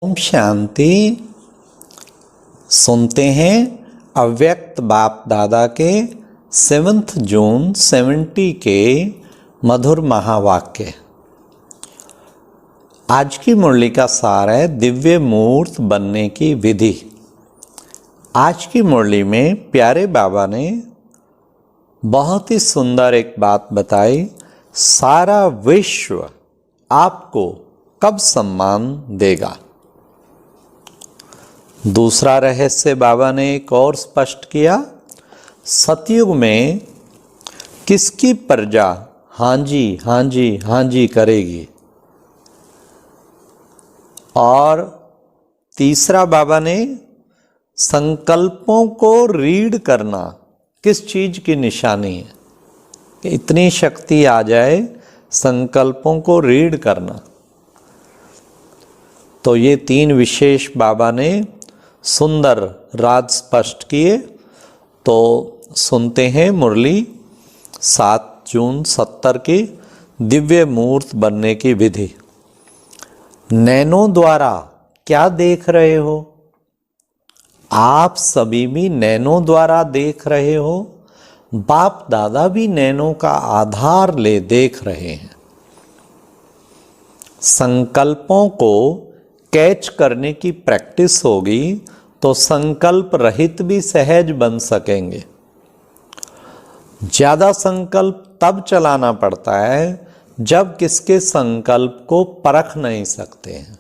ओम शांति। सुनते हैं अव्यक्त बाप दादा के 7 जून 70 के मधुर महावाक्य। आज की मुरली का सार है दिव्य मूर्त बनने की विधि। आज की मुरली में प्यारे बाबा ने बहुत ही सुंदर एक बात बताई। सारा विश्व आपको कब सम्मान देगा। दूसरा रहस्य बाबा ने एक और स्पष्ट किया। सतयुग में किसकी प्रजा हाँ जी हाँ जी हाँ जी करेगी। और तीसरा बाबा ने संकल्पों को रीड करना किस चीज की निशानी है कि इतनी शक्ति आ जाए संकल्पों को रीड करना। तो ये 3 विशेष बाबा ने सुंदर राज स्पष्ट किए। तो सुनते हैं मुरली 7 जून 70 की दिव्य मूर्त बनने की विधि। नैनों द्वारा क्या देख रहे हो। आप सभी भी नैनों द्वारा देख रहे हो। बाप दादा भी नैनों का आधार ले देख रहे हैं। संकल्पों को कैच करने की प्रैक्टिस होगी तो संकल्प रहित भी सहज बन सकेंगे। ज्यादा संकल्प तब चलाना पड़ता है जब किसके संकल्प को परख नहीं सकते हैं।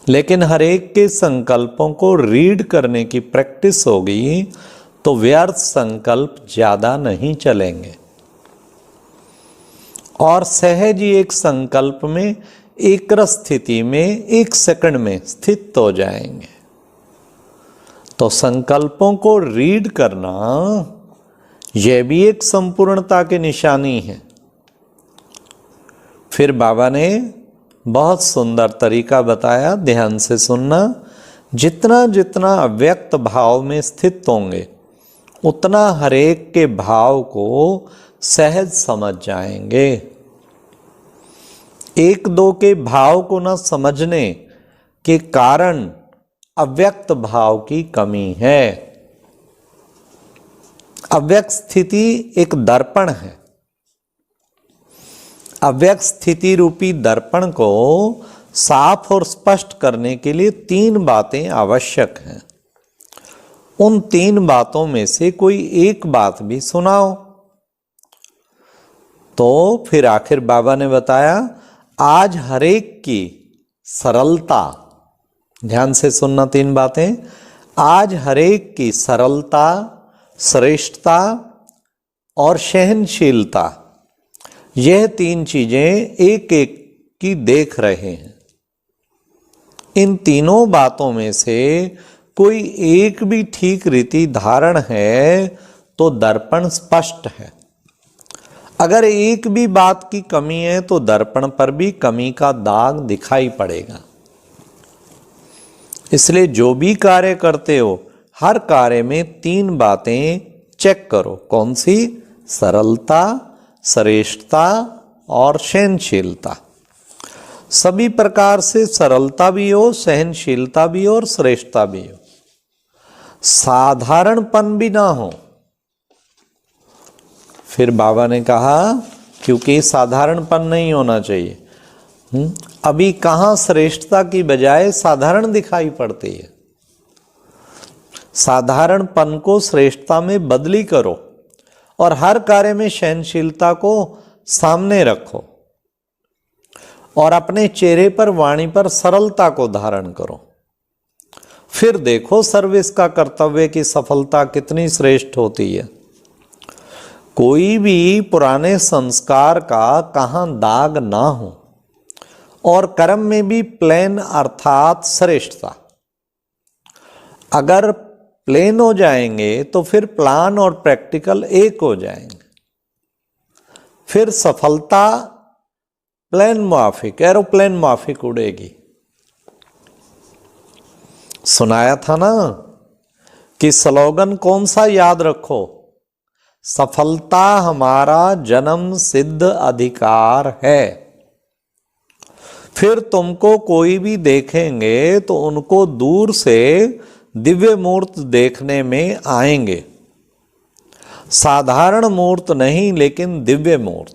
लेकिन हर एक के संकल्पों को रीड करने की प्रैक्टिस होगी तो व्यर्थ संकल्प ज्यादा नहीं चलेंगे और सहज ही एक संकल्प में एक स्थिति में 1 सेकंड में स्थित हो जाएंगे। तो संकल्पों को रीड करना यह भी एक संपूर्णता की निशानी है। फिर बाबा ने बहुत सुंदर तरीका बताया, ध्यान से सुनना। जितना जितना अव्यक्त भाव में स्थित होंगे उतना हरेक के भाव को सहज समझ जाएंगे। 1-2 के भाव को न समझने के कारण अव्यक्त भाव की कमी है। अव्यक्त स्थिति एक दर्पण है। अव्यक्त स्थिति रूपी दर्पण को साफ और स्पष्ट करने के लिए 3 बातें आवश्यक हैं। उन 3 बातों में से कोई एक बात भी सुनाओ। तो फिर आखिर बाबा ने बताया, आज हरेक की सरलता, ध्यान से सुनना 3 बातें। आज हरेक की सरलता, श्रेष्ठता और सहनशीलता, यह 3 चीजें एक एक की देख रहे हैं। इन तीनों बातों में से कोई एक भी ठीक रीति धारण है तो दर्पण स्पष्ट है। अगर एक भी बात की कमी है तो दर्पण पर भी कमी का दाग दिखाई पड़ेगा। इसलिए जो भी कार्य करते हो हर कार्य में 3 बातें चेक करो। कौन सी? सरलता, श्रेष्ठता और सहनशीलता। सभी प्रकार से सरलता भी हो, सहनशीलता भी हो और श्रेष्ठता भी हो। साधारणपन भी ना हो। फिर बाबा ने कहा क्योंकि साधारणपन नहीं होना चाहिए। अभी कहां श्रेष्ठता की बजाय साधारण दिखाई पड़ती है। साधारणपन को श्रेष्ठता में बदली करो और हर कार्य में सहनशीलता को सामने रखो और अपने चेहरे पर, वाणी पर सरलता को धारण करो। फिर देखो सर्विस का कर्तव्य की सफलता कितनी श्रेष्ठ होती है। कोई भी पुराने संस्कार का कहां दाग ना हो और कर्म में भी प्लेन अर्थात श्रेष्ठता। अगर प्लेन हो जाएंगे तो फिर प्लान और प्रैक्टिकल एक हो जाएंगे। फिर सफलता प्लेन माफिक, एरोप्लेन माफिक उड़ेगी। सुनाया था ना कि स्लोगन कौन सा याद रखो? सफलता हमारा जन्म सिद्ध अधिकार है। फिर तुमको कोई भी देखेंगे तो उनको दूर से दिव्य मूर्त देखने में आएंगे, साधारण मूर्त नहीं लेकिन दिव्य मूर्त।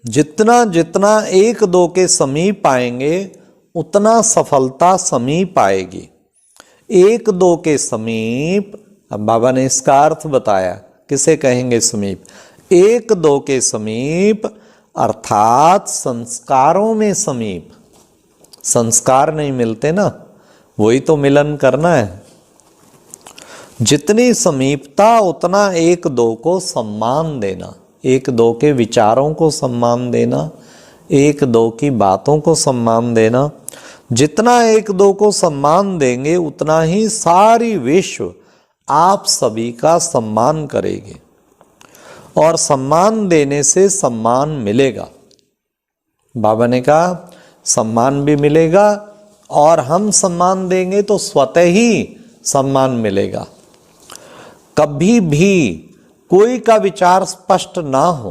जितना जितना एक दो के समीप आएंगे उतना सफलता समीप आएगी। एक दो के समीप, अब बाबा ने इसका अर्थ बताया, किसे कहेंगे समीप? एक दो के समीप अर्थात संस्कारों में समीप। संस्कार नहीं मिलते ना, वही तो मिलन करना है। जितनी समीपता उतना एक दो को सम्मान देना, एक दो के विचारों को सम्मान देना, एक दो की बातों को सम्मान देना। जितना एक दो को सम्मान देंगे उतना ही सारी विश्व आप सभी का सम्मान करेगी, और सम्मान देने से सम्मान मिलेगा। बाबा ने कहा सम्मान भी मिलेगा, और हम सम्मान देंगे तो स्वतः ही सम्मान मिलेगा। कभी भी कोई का विचार स्पष्ट ना हो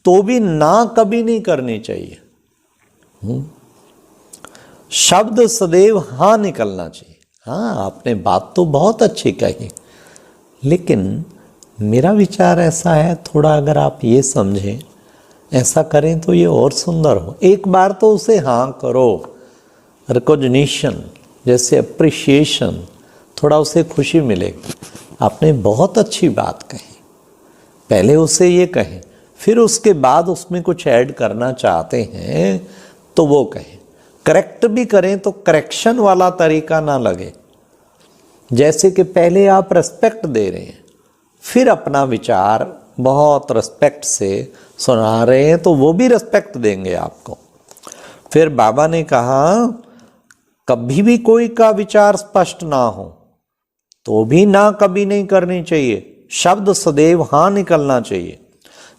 तो भी ना कभी नहीं करनी चाहिए। शब्द सदैव हाँ निकलना चाहिए। हाँ, आपने बात तो बहुत अच्छी कही, लेकिन मेरा विचार ऐसा है, थोड़ा अगर आप ये समझें, ऐसा करें तो ये और सुंदर हो। एक बार तो उसे हाँ करो, रिकॉग्निशन जैसे अप्रिशिएशन, थोड़ा उसे खुशी मिलेगी। आपने बहुत अच्छी बात कही, पहले उसे ये कहें, फिर उसके बाद उसमें कुछ ऐड करना चाहते हैं तो वो कहें। करेक्ट भी करें तो करेक्शन वाला तरीका ना लगे, जैसे कि पहले आप रिस्पेक्ट दे रहे हैं, फिर अपना विचार बहुत रिस्पेक्ट से सुना रहे हैं, तो वो भी रिस्पेक्ट देंगे आपको। फिर बाबा ने कहा कभी भी कोई का विचार स्पष्ट ना हो तो भी ना कभी नहीं करनी चाहिए। शब्द सदैव हाँ निकलना चाहिए।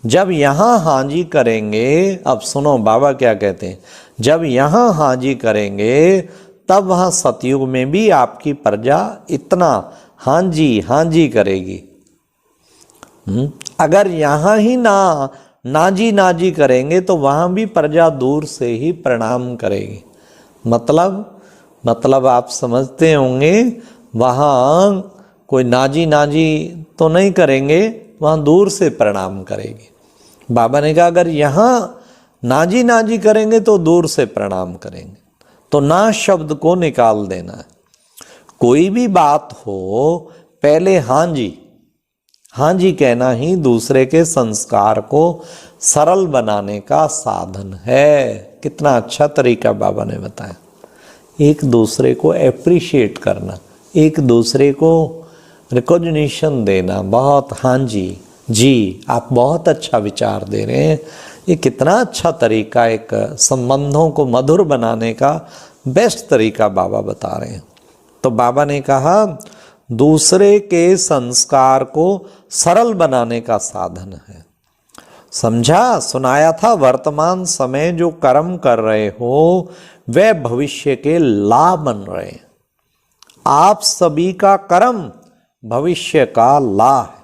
जब यहाँ हाँ जी करेंगे, अब सुनो बाबा क्या कहते हैं, जब यहाँ हाँ जी करेंगे तब वहाँ सतयुग में भी आपकी प्रजा इतना हाँ जी करेगी। अगर यहाँ ही ना जी करेंगे तो वहाँ भी प्रजा दूर से ही प्रणाम करेगी। मतलब आप समझते होंगे, वहाँ कोई नाजी तो नहीं करेंगे, वहाँ दूर से प्रणाम करेगी। बाबा ने कहा अगर यहाँ नाजी करेंगे तो दूर से प्रणाम करेंगे। तो ना शब्द को निकाल देना है। कोई भी बात हो पहले हाँ जी कहना ही दूसरे के संस्कार को सरल बनाने का साधन है। कितना अच्छा तरीका बाबा ने बताया। एक दूसरे को एप्रिशिएट करना, एक दूसरे को रिकॉग्निशन देना, बहुत हाँ जी आप बहुत अच्छा विचार दे रहे हैं। ये कितना अच्छा तरीका, एक संबंधों को मधुर बनाने का बेस्ट तरीका बाबा बता रहे हैं। तो बाबा ने कहा दूसरे के संस्कार को सरल बनाने का साधन है। समझा, सुनाया था। वर्तमान समय जो कर्म कर रहे हो वे भविष्य के लाभ बन रहे हैं। आप सभी का कर्म भविष्य का ला है।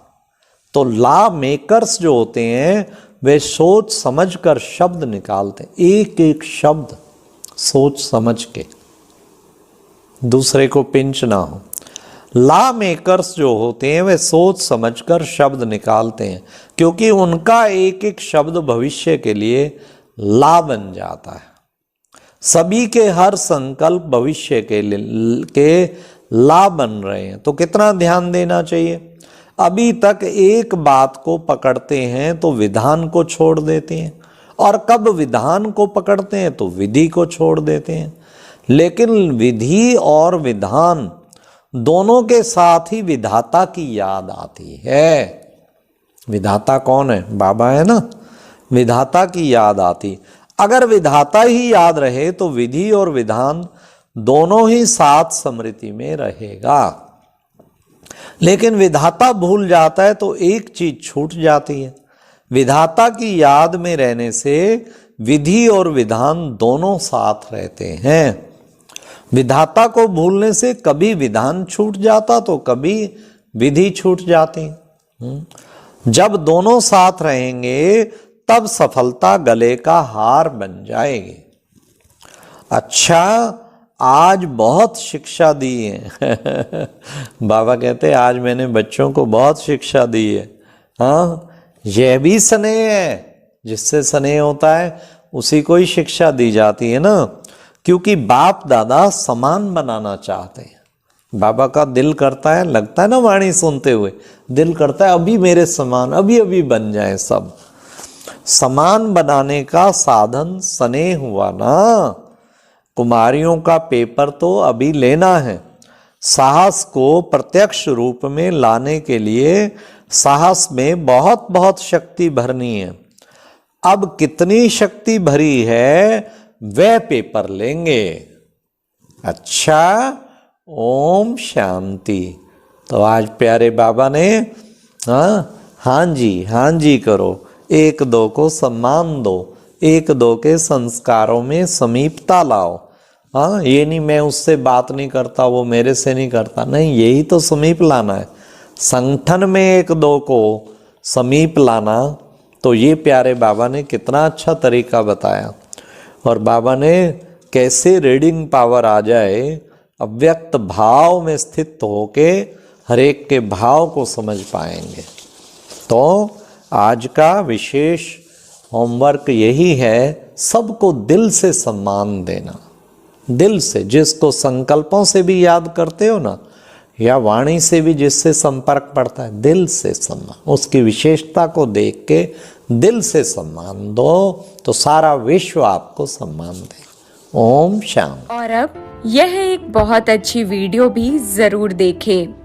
तो ला मेकर्स जो होते हैं वे सोच समझ कर शब्द निकालते हैं, एक एक शब्द सोच समझ के, दूसरे को पिंच ना हो। ला मेकर्स जो होते हैं वे सोच समझकर शब्द निकालते हैं, क्योंकि उनका एक एक शब्द भविष्य के लिए ला बन जाता है। सभी के हर संकल्प भविष्य के ला बन रहे हैं। तो कितना ध्यान देना चाहिए। अभी तक एक बात को पकड़ते हैं तो विधान को छोड़ देते हैं, और कब विधान को पकड़ते हैं तो विधि को छोड़ देते हैं। लेकिन विधि और विधान दोनों के साथ ही विधाता की याद आती है। विधाता कौन है? बाबा है ना। विधाता की याद आती। अगर विधाता ही याद रहे तो विधि और विधान दोनों ही साथ स्मृति में रहेगा। लेकिन विधाता भूल जाता है तो एक चीज छूट जाती है। विधाता की याद में रहने से विधि और विधान दोनों साथ रहते हैं। विधाता को भूलने से कभी विधान छूट जाता तो कभी विधि छूट जाती। जब दोनों साथ रहेंगे तब सफलता गले का हार बन जाएगी। अच्छा, आज बहुत शिक्षा दी है बाबा कहते आज मैंने बच्चों को बहुत शिक्षा दी है। हाँ, यह भी स्नेह है, जिससे स्नेह होता है उसी को ही शिक्षा दी जाती है ना, क्योंकि बाप दादा समान बनाना चाहते हैं। बाबा का दिल करता है, लगता है ना वाणी सुनते हुए, दिल करता है अभी मेरे समान अभी अभी बन जाए सब। समान बनाने का साधन स्नेह हुआ ना। कुमारियों का पेपर तो अभी लेना है। साहस को प्रत्यक्ष रूप में लाने के लिए साहस में बहुत बहुत शक्ति भरनी है। अब कितनी शक्ति भरी है वह पेपर लेंगे। अच्छा, ओम शांति। तो आज प्यारे बाबा ने हाँ जी करो, एक दो को सम्मान दो, एक दो के संस्कारों में समीपता लाओ। हाँ, ये नहीं मैं उससे बात नहीं करता, वो मेरे से नहीं करता, नहीं, यही तो समीप लाना है। संगठन में एक दो को समीप लाना, तो ये प्यारे बाबा ने कितना अच्छा तरीका बताया। और बाबा ने कैसे रीडिंग पावर आ जाए, अव्यक्त भाव में स्थित होके हर एक के भाव को समझ पाएंगे। तो आज का विशेष होमवर्क यही है, सबको दिल से सम्मान देना। दिल से, जिसको संकल्पों से भी याद करते हो ना, या वाणी से भी जिससे संपर्क पड़ता है, दिल से सम्मान, उसकी विशेषता को देख के दिल से सम्मान दो, तो सारा विश्व आपको सम्मान दे। ओम शांति। और अब यह एक बहुत अच्छी वीडियो भी जरूर देखें।